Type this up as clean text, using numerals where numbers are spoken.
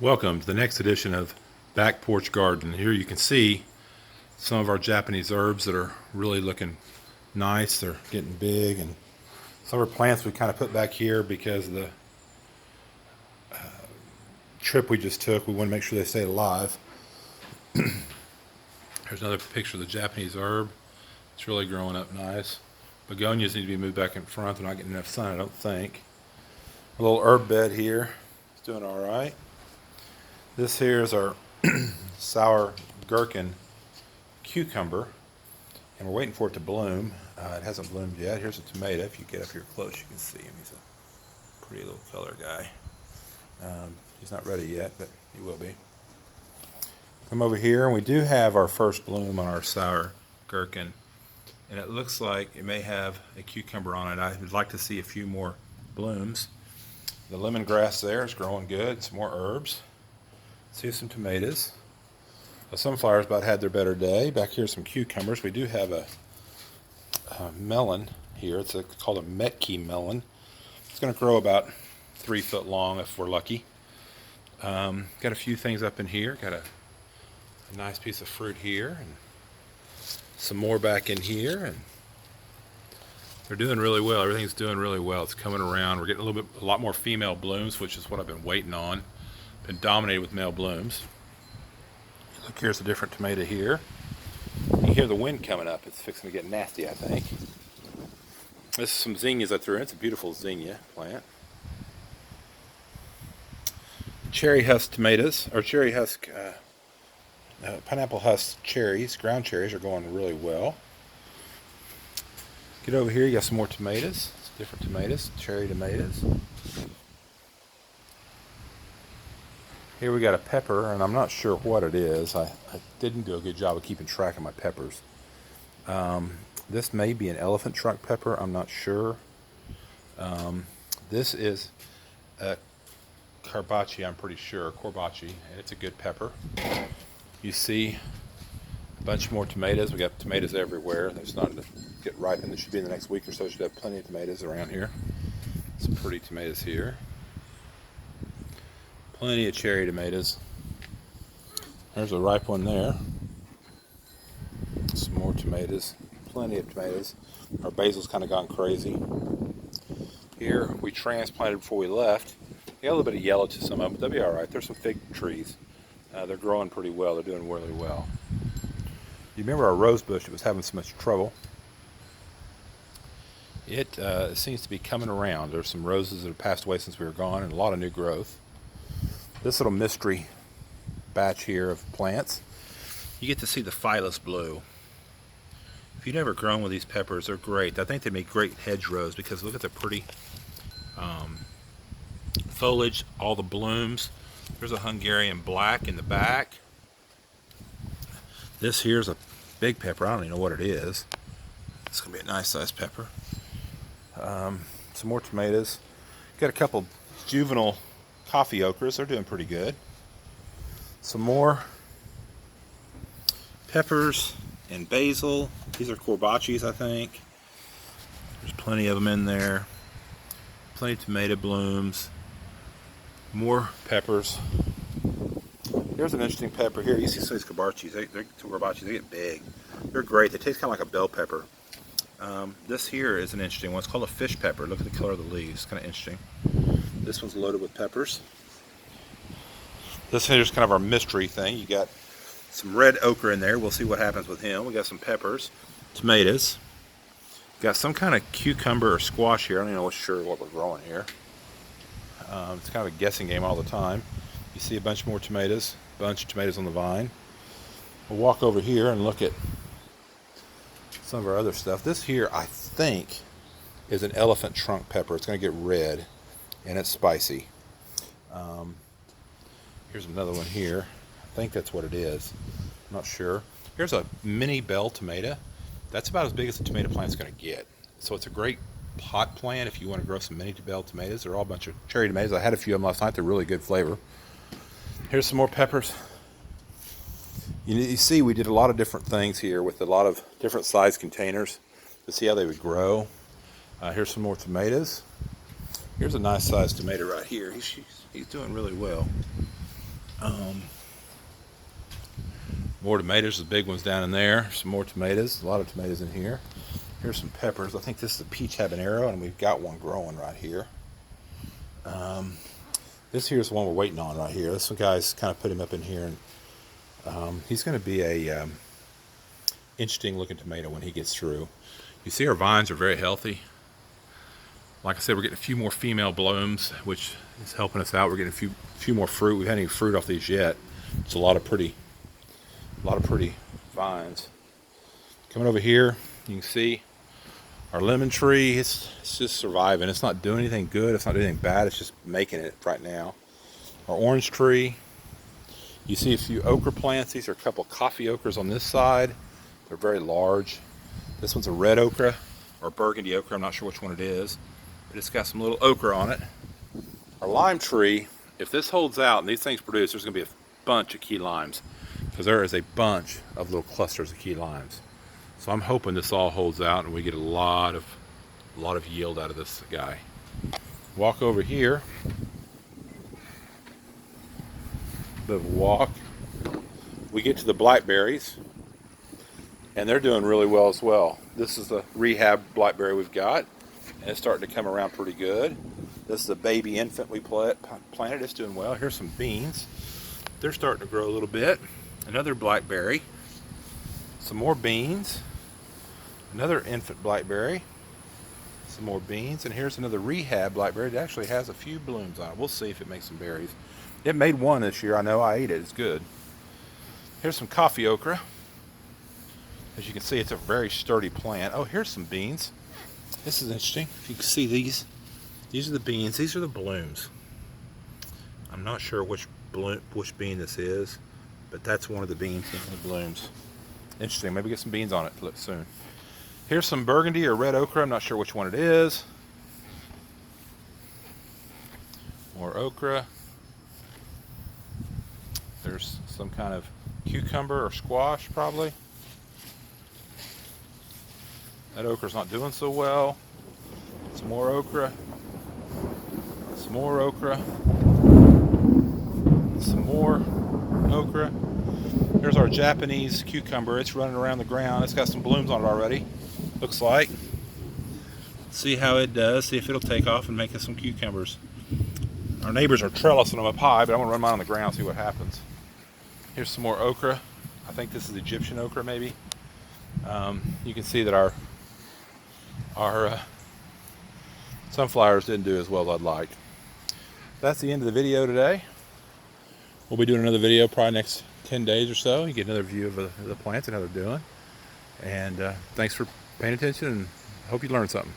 Welcome to the next edition of Back Porch Garden. Here you can see some of our Japanese herbs that are really looking nice. They're getting big, and some of our plants we kind of put back here because of the trip we just took. We want to make sure they stay alive. Here's another picture of the Japanese herb. It's really growing up nice. Begonias need to be moved back in front. They're not getting enough sun, I don't think. A little herb bed here. It's doing all right. This here is our sour gherkin cucumber, and we're waiting for it to bloom. It hasn't bloomed yet. Here's a tomato. If you get up here close, you can see him. He's a pretty little color guy. He's not ready yet, but he will be. Come over here, and we do have our first bloom on our sour gherkin, and it looks like it may have a cucumber on it. I would like to see a few more blooms. The lemongrass there is growing good. Some more herbs. See some tomatoes. The sunflowers about had their better day. Back here some cucumbers. We do have a melon here. It's called a Metki melon. It's going to grow about 3 foot long if we're lucky. Got a few things up in here. Got a nice piece of fruit here, and some more back in here, and they're doing really well. Everything's doing really well. It's coming around. We're getting a lot more female blooms, which is what I've been waiting on. Been dominated with male blooms. Look, here's a different tomato here. You hear the wind coming up. It's fixing to get nasty, I think. This is some zinnias I threw in. It's a beautiful zinnia plant. Cherry husk tomatoes, or cherry husk, pineapple husk cherries, ground cherries are going really well. Get over here, you got some more tomatoes. It's different tomatoes, cherry tomatoes. Here we got a pepper, and I'm not sure what it is. I didn't do a good job of keeping track of my peppers. This may be an elephant trunk pepper. I'm not sure. This is a carbachi, I'm pretty sure, corbachi, and it's a good pepper. You see a bunch more tomatoes. We got tomatoes everywhere. They're starting to get ripened. They should be in the next week or so. Should have plenty of tomatoes around here. Some pretty tomatoes here. Plenty of cherry tomatoes. There's a ripe one there. Some more tomatoes. Plenty of tomatoes. Our basil's kind of gone crazy. Here we transplanted before we left. They got a little bit of yellow to some of them, but they'll be all right. There's some fig trees. They're growing pretty well. They're doing really well. You remember our rose bush that was having so much trouble? It seems to be coming around. There's some roses that have passed away since we were gone, and a lot of new growth. This little mystery batch here of plants, you get to see the phyllis blue. If you've never grown with these peppers, they're great. I think they make great hedgerows because look at the pretty foliage, all the blooms. There's a Hungarian black in the back. This here's a big pepper. I don't even know what it is. It's going to be a nice sized pepper. Some more tomatoes. Got a couple juvenile coffee ochres. They're doing pretty good. Some more peppers and basil. These are corbachis, I think. There's plenty of them in there. Plenty of tomato blooms. More peppers. Here's an interesting pepper here. You see some of these corbachis. They get big. They're great. They taste kind of like a bell pepper. This here is an interesting one. It's called a fish pepper. Look at the color of the leaves. Kind of interesting. This one's loaded with peppers. This here's kind of our mystery thing. You got some red ochre in there. We'll see what happens with him. We got some peppers, tomatoes. Got some kind of cucumber or squash here. I don't even know sure what we're growing here. It's kind of a guessing game all the time. You see a bunch more tomatoes, a bunch of tomatoes on the vine. We'll walk over here and look at some of our other stuff. This here, I think, is an elephant trunk pepper. It's going to get red, and it's spicy. Here's another one here. I think that's what it is. I'm not sure. Here's a mini bell tomato. That's about as big as a tomato plant's going to get. So it's a great pot plant if you want to grow some mini bell tomatoes. They're all a bunch of cherry tomatoes. I had a few of them last night. They're really good flavor. Here's some more peppers. You see we did a lot of different things here with a lot of different size containers to see how they would grow. Here's some more tomatoes. Here's a nice sized tomato right here. He's doing really well. More tomatoes, the big ones down in there. Some more tomatoes, a lot of tomatoes in here. Here's some peppers. I think this is a peach habanero, and we've got one growing right here. This here's the one we're waiting on right here. This one guy's kind of put him up in here, and he's going to be a interesting looking tomato when he gets through. You see our vines are very healthy. Like I said, we're getting a few more female blooms, which is helping us out. We're getting a few more fruit. We haven't any fruit off these yet. It's a lot of pretty vines. Coming over here, you can see our lemon tree. It's just surviving. It's not doing anything good. It's not doing anything bad. It's just making it right now. Our orange tree. You see a few okra plants. These are a couple coffee okras on this side. They're very large. This one's a red okra or burgundy okra. I'm not sure which one it is, but it's got some little okra on it. Our lime tree, if this holds out and these things produce, there's going to be a bunch of key limes, because there is a bunch of little clusters of key limes. So I'm hoping this all holds out and we get a lot of yield out of this guy. Walk over here. Bit of a walk. We get to the blackberries, and they're doing really well as well. This is the rehab blackberry we've got, and it's starting to come around pretty good. This is a baby infant we planted. It's doing well. Here's some beans. They're starting to grow a little bit. Another blackberry. Some more beans. Another infant blackberry. Some more beans. And here's another rehab blackberry. It actually has a few blooms on it. We'll see if it makes some berries. It made one this year. I know. I ate it. It's good. Here's some coffee okra. As you can see, it's a very sturdy plant. Oh, here's some beans. This is interesting. If you can see these are the beans. These are the blooms. I'm not sure which bean this is, but that's one of the beans in the blooms. Interesting. Maybe get some beans on it soon. Here's some burgundy or red okra. I'm not sure which one it is. More okra. There's some kind of cucumber or squash, probably. That okra's not doing so well. Some more okra. Some more okra. Some more okra. Here's our Japanese cucumber. It's running around the ground. It's got some blooms on it already, looks like. See how it does. See if it'll take off and make us some cucumbers. Our neighbors are trellising them up high, but I'm going to run mine on the ground and see what happens. Here's some more okra. I think this is Egyptian okra, maybe. You can see that our sunflowers didn't do as well as I'd like. That's the end of the video today. We'll be doing another video probably next 10 days or so. You get another view of the plants and how they're doing. And thanks for paying attention, and hope you learned something.